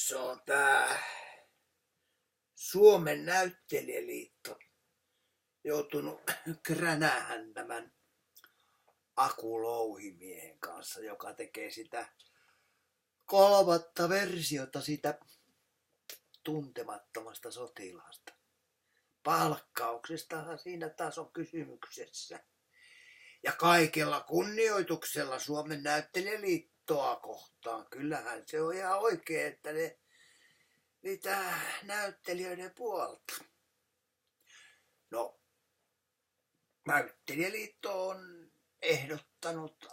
Se on tää Suomen näyttelijäliitto joutunut kränäämään tämän Aku Louhimiehen kanssa, joka tekee sitä kolmatta versiota sitä Tuntemattomasta sotilaasta. Palkkauksestahan siinä taas on kysymyksessä. Ja kaikella kunnioituksella Suomen näyttelijäliittoa kohtaan. Kyllähän se on ihan oikein, että ne pitää näyttelijöiden puolta. No, näyttelijäliitto on ehdottanut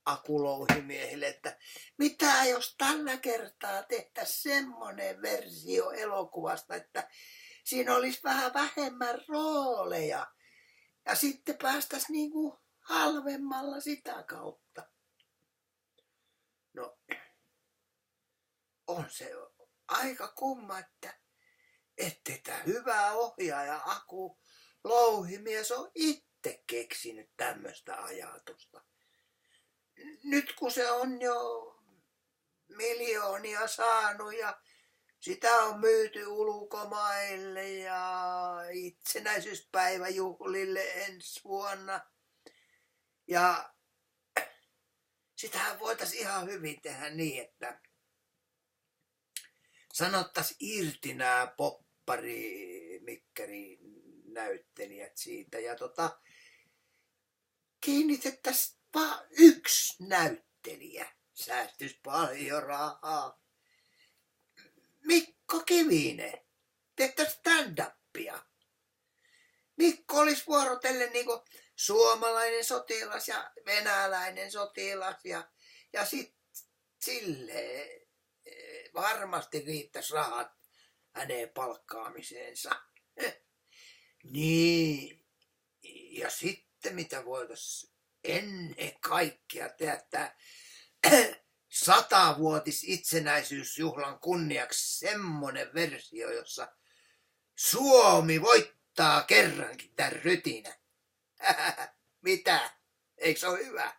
Aku Louhimiehille, että mitä jos tällä kertaa tehtäisiin semmoinen versio elokuvasta, että siinä olisi vähän vähemmän rooleja ja sitten päästäisiin niinku halvemmalla sitä kautta. No, on se aika kumma, että tätä hyvää ohjaaja Aku Louhimies on itse keksinyt tämmöistä ajatusta. Nyt kun se on jo miljoonia saanut ja sitä on myyty ulkomaille ja itsenäisyyspäiväjuhlille ensi vuonna. Ja sitähän voitaisiin ihan hyvin tehdä niin, että sanottaisiin irti nämä poppari-mikkari näyttelijät siitä ja kiinnitettäisiin vaan yksi näyttelijä. Säästyisi paljon rahaa. Mikko Kivinen. Tehtäisiin stand-upia. Mikko olisi vuorotellen niinku suomalainen sotilas ja venäläinen sotilas ja sitten silleen varmasti riittäisi rahat hänen palkkaamiseensa. Niin. Ja sitten mitä voitaisiin ennen kaikkea tehdä 100-vuotis itsenäisyysjuhlan kunniaksi semmonen versio, jossa Suomi voittaa kerrankin tämän rytinän. Mitä? Eikö se ole hyvä?